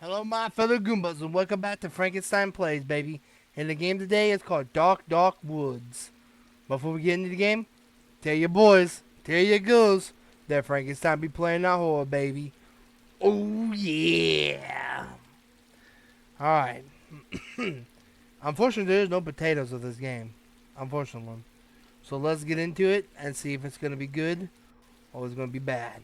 Hello, my fellow Goombas, and welcome back to Frankenstein Plays, baby. And the game today is called Dark Dark Woods. Before we get into the game, tell your boys, tell your girls, that Frankenstein be playing that horror, baby. Oh, yeah. Alright. Unfortunately, there's no potatoes of this game. Unfortunately. So let's get into it and see if it's going to be good or it's going to be bad.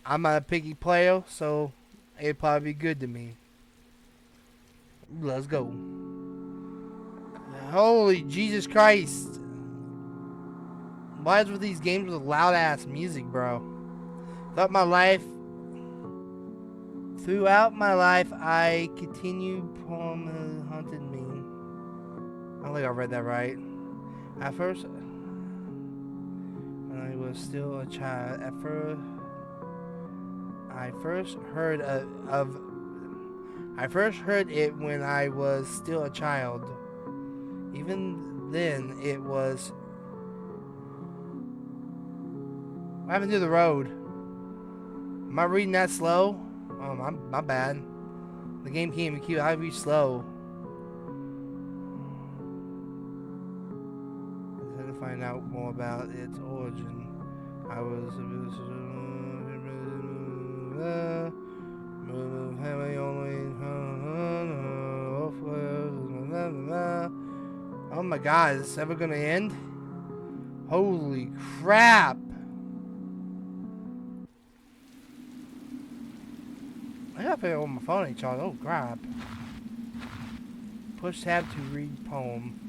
I'm not a picky player, so it'll probably be good to me. Let's go. Holy Jesus Christ. Why is with these games with loud ass music, bro? Throughout my life, I continued poem haunted me. I don't think I read that right. At first, when I was still a child, I first heard I first heard it when I was still a child. Even then, it was. What happened to the road? Am I reading that slow? Oh, my bad. The game can't be cute. I read slow. I had to find out more about its origin. I was. Oh my god, is this ever gonna end? Holy crap! I gotta figure out what my phone ain't charged. Oh crap. Push tab to read poem.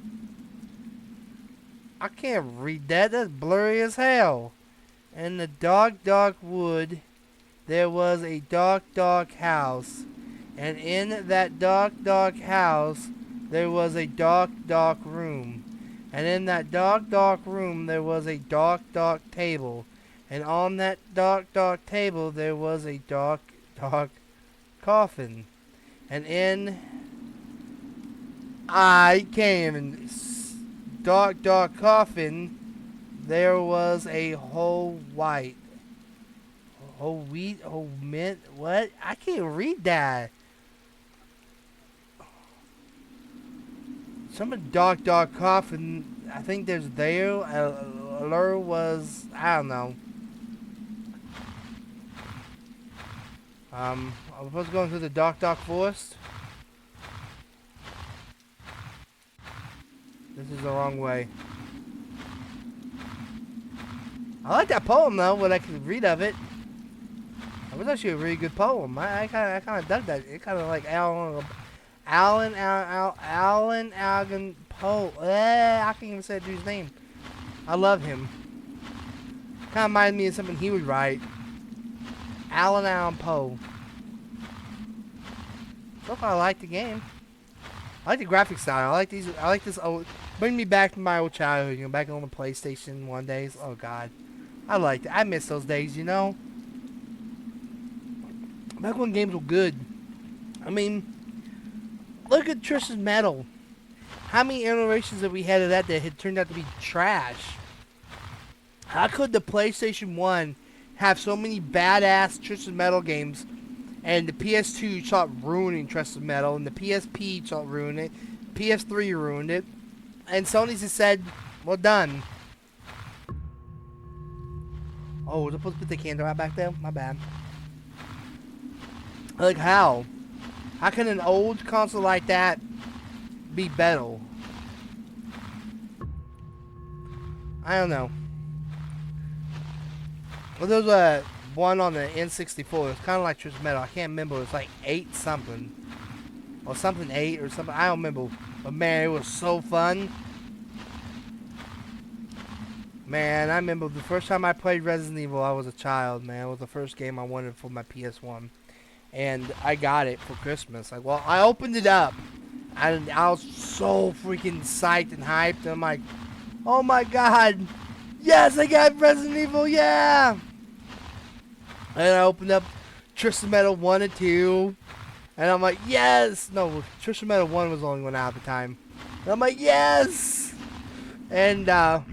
I can't read that. That's blurry as hell. In the dark, dark wood, there was a dark, dark house. And in that dark, dark house, there was a dark, dark room. And in that dark, dark room, there was a dark, dark table. And on that dark, dark table, there was a dark, dark coffin. And in I came in dark, dark coffin, there was a whole white. Whole wheat, whole mint, what? I can't read that. Some dark, dark coffin, I think there's there. Allure was, I don't know. I'm supposed to go into the dark, dark forest. This is the wrong way. I like that poem though, what I could read of it. It was actually a really good poem. I kind of dug that. It kind of like Alan Allen Poe. I can't even say that dude's name. I love him. Kind of reminds me of something he would write. Allen Poe. So far, I like the game. I like the graphic style. I like these. I like this. Old, bring me back to my old childhood. You know, back on the PlayStation 1 days. Oh God, I liked it. I miss those days. You know, back when games were good. I mean, look at Twisted Metal. How many iterations have we had of that had turned out to be trash? How could the PlayStation 1 have so many badass Twisted Metal games, and the PS2 started ruining Twisted Metal, and the PSP started ruining it, PS3 ruined it, and Sony just said, well done. Oh, was I supposed to put the candle out back there? My bad. Like how? How can an old console like that be better? I don't know. Well, there was a one on the N64. It's kind of like Twisted Metal. I can't remember. It's like 8 something. Or something 8 or something. I don't remember. But man, it was so fun. Man, I remember the first time I played Resident Evil, I was a child, man. It was the first game I wanted for my PS1. And I got it for Christmas. Like, well, I opened it up. And I was so freaking psyched and hyped. And I'm like, oh my god. Yes, I got Resident Evil, yeah! And I opened up Twisted Metal 1 and 2. And I'm like, yes! No, Twisted Metal 1 was the only one out at the time. And I'm like, yes! And, I'm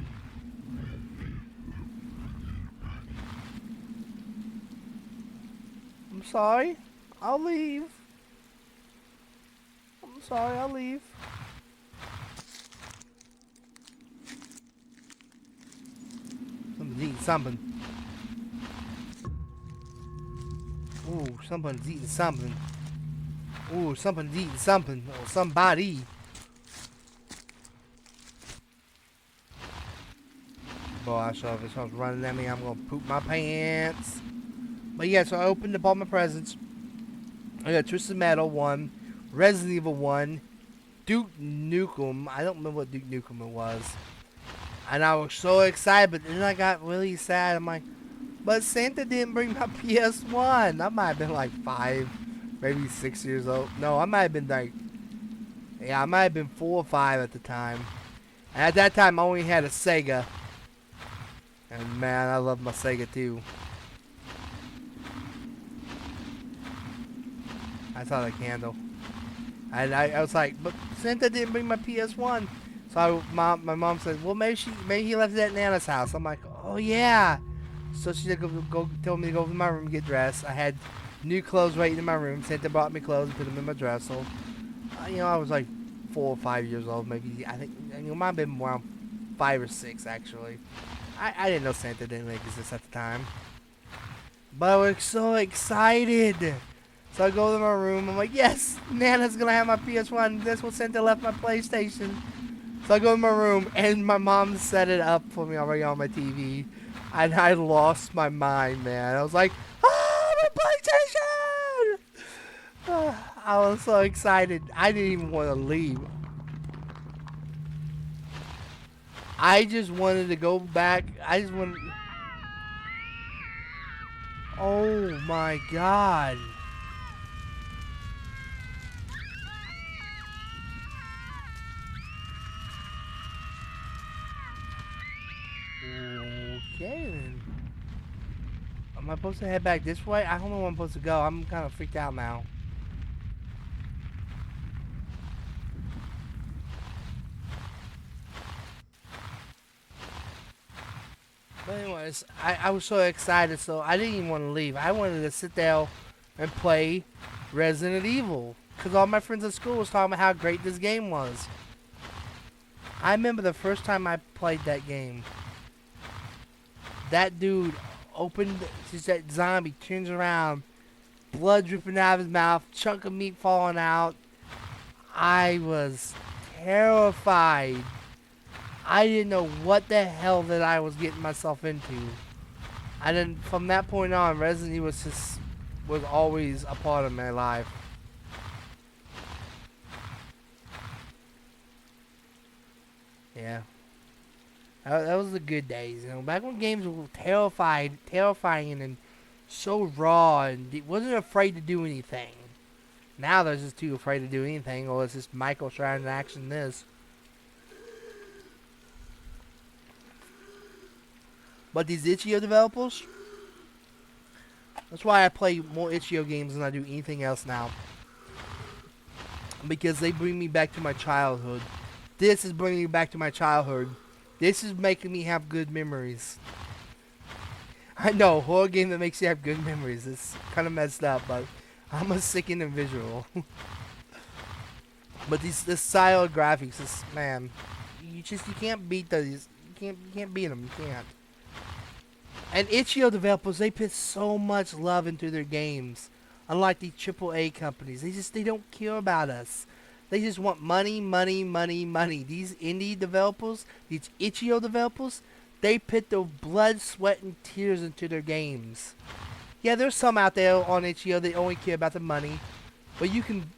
sorry? I'll leave. I'm sorry, I'll leave. Somebody's eating something. Ooh, somebody's eating something. Ooh, somebody's eating something. Or somebody. Boy, so if someone's running at me, I'm gonna poop my pants. But yeah, so I opened up all my presents. I got Twisted Metal 1, Resident Evil 1, Duke Nukem. I don't remember what Duke Nukem it was. And I was so excited, but then I got really sad. I'm like, but Santa didn't bring my PS1. I might have been like 5, maybe 6 years old. No, I might have been like, yeah, I might have been 4 or 5 at the time. And at that time, I only had a Sega. And man, I love my Sega too. I saw the candle. And I was like, but Santa didn't bring my PS1. So my mom said, well, maybe he left it at Nana's house. I'm like, oh yeah. So she said, told me to go to my room and get dressed. I had new clothes waiting in my room. Santa brought me clothes and put them in my dress. So, I was like 4 or 5 years old, maybe. I think it might have been around 5 or 6 actually. I didn't know Santa didn't exist at the time. But I was so excited. So I go to my room. I'm like, yes, Nana's gonna have my PS1. That's what Santa left my PlayStation. So I go in my room, and my mom set it up for me already on my TV. And I lost my mind, man. I was like, oh, my PlayStation! I was so excited. I didn't even want to leave. I just wanted to go back. I just wanted... Oh, my God. Okay, then. Am I supposed to head back this way? I don't know where I'm supposed to go. I'm kind of freaked out now. But anyways, I was so excited, so I didn't even want to leave. I wanted to sit there and play Resident Evil. Because all my friends at school was talking about how great this game was. I remember the first time I played that game. That dude opened, just that zombie turns around, blood dripping out of his mouth, chunk of meat falling out. I was terrified. I didn't know what the hell that I was getting myself into. And then from that point on, Resident Evil was always a part of my life. Yeah. That was the good days, back when games were terrifying and so raw and wasn't afraid to do anything. Now they're just too afraid to do anything, or it's just microtransaction this. But these itch.io developers, that's why I play more itch.io games than I do anything else now. Because they bring me back to my childhood. This is bringing me back to my childhood. This is making me have good memories. I know, a horror game that makes you have good memories. It's kind of messed up, but I'm a sick individual. But this style of graphics, man, you can't beat those. You can't beat them. You can't. And itch.io developers, they put so much love into their games. Unlike the AAA companies, they don't care about us. They just want money, money, money, money. These indie developers, these itch.io developers, they put their blood, sweat, and tears into their games. Yeah, there's some out there on itch.io that only care about the money, but you can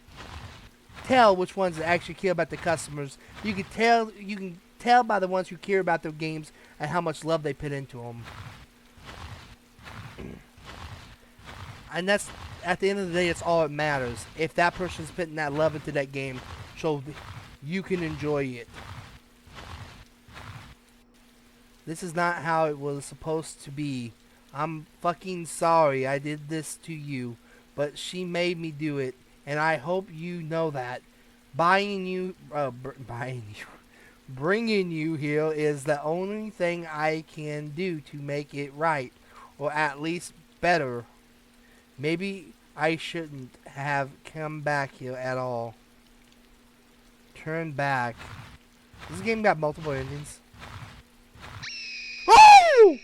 tell which ones actually care about the customers. You can tell by the ones who care about their games and how much love they put into them. And that's, at the end of the day, it's all that matters. If that person's putting that love into that game, so you can enjoy it. This is not how it was supposed to be. I'm fucking sorry I did this to you, but she made me do it, and I hope you know that. Bringing you here is the only thing I can do to make it right, or at least better. Maybe I shouldn't have come back here at all. Turn back. This game got multiple endings. Oh!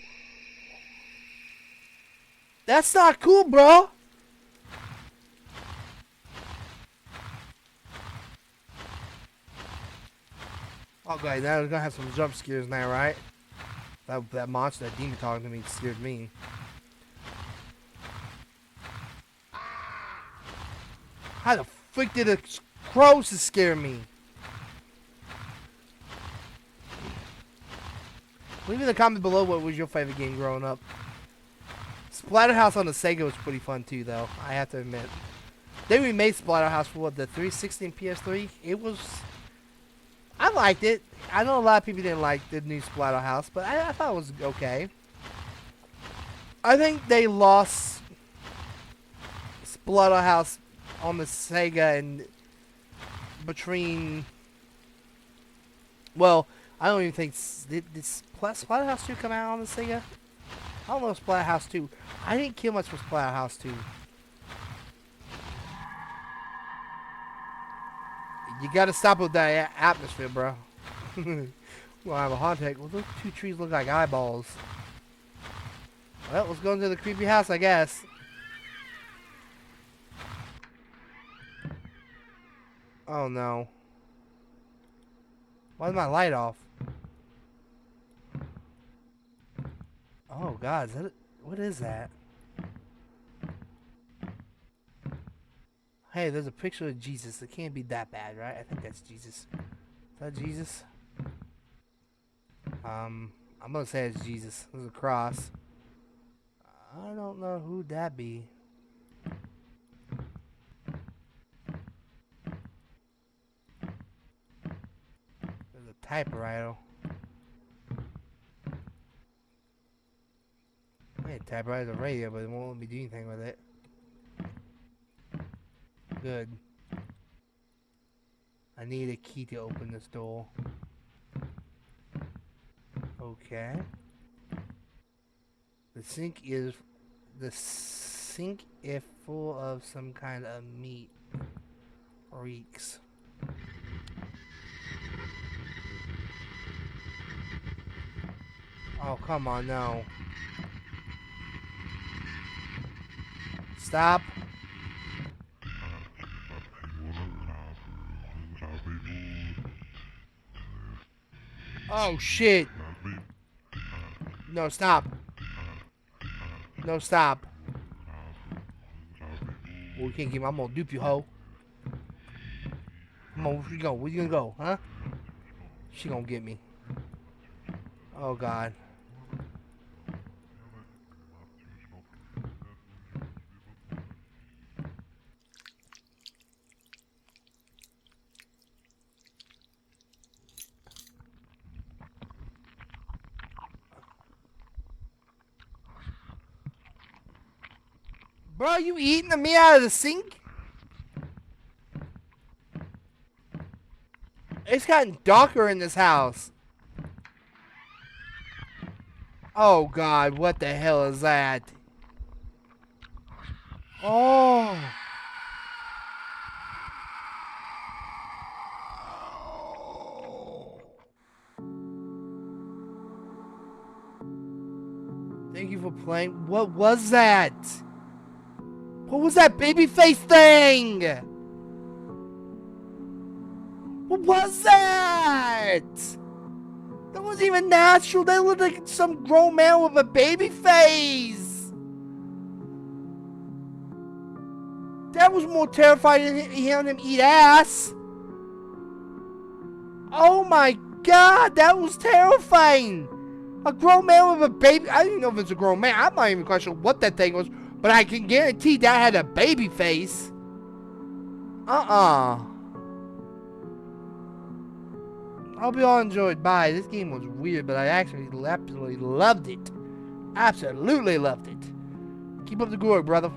That's not cool, bro. Okay, now we're gonna have some jump scares now, right? That monster, that demon talking to me scared me. How the frick did a crows scare me? Leave in the comment below what was your favorite game growing up. Splatterhouse on the Sega was pretty fun too, though. I have to admit. They remade Splatterhouse for what, the 360 and PS3. It was. I liked it. I know a lot of people didn't like the new Splatterhouse, but I thought it was okay. I think they lost Splatterhouse on the Sega and between. Well, I don't even think did Splatterhouse 2 come out on the Sega? I don't know Splatterhouse 2. I didn't care much for Splatterhouse 2. You gotta stop with that atmosphere, bro. Well, I have a hot take. Well, those two trees look like eyeballs. Well, let's go into the creepy house, I guess. Oh no. Why is my light off? Oh god, is that what is that? Hey, there's a picture of Jesus. It can't be that bad, right? I think that's Jesus. Is that Jesus? I'm gonna say it's Jesus. There's a cross. I don't know who that be. There's a typewriter. Hey, typewriter's a radio, but it won't let me do anything with it. Good. I need a key to open this door. Okay. The sink is full of some kind of meat. Reeks. Oh, come on, no. Stop. Oh, shit. No, stop. No, stop. Well, we can't get me. I'm gonna dupe you, hoe. Come on, where you go? Where you gonna go, huh? She gonna get me. Oh, God. Bro, you eating the meat out of the sink? It's gotten darker in this house. Oh god, what the hell is that? Oh. Thank you for playing. What was that? What was that baby face thing? What was that? That wasn't even natural. That looked like some grown man with a baby face. That was more terrifying than hearing him eat ass. Oh my god, that was terrifying. A grown man with a baby. I don't even know if it's a grown man. I'm not even quite sure what that thing was. But I can guarantee that had a baby face. I hope you all enjoyed. Bye. This game was weird, but I actually absolutely loved it. Absolutely loved it. Keep up the good work, brother.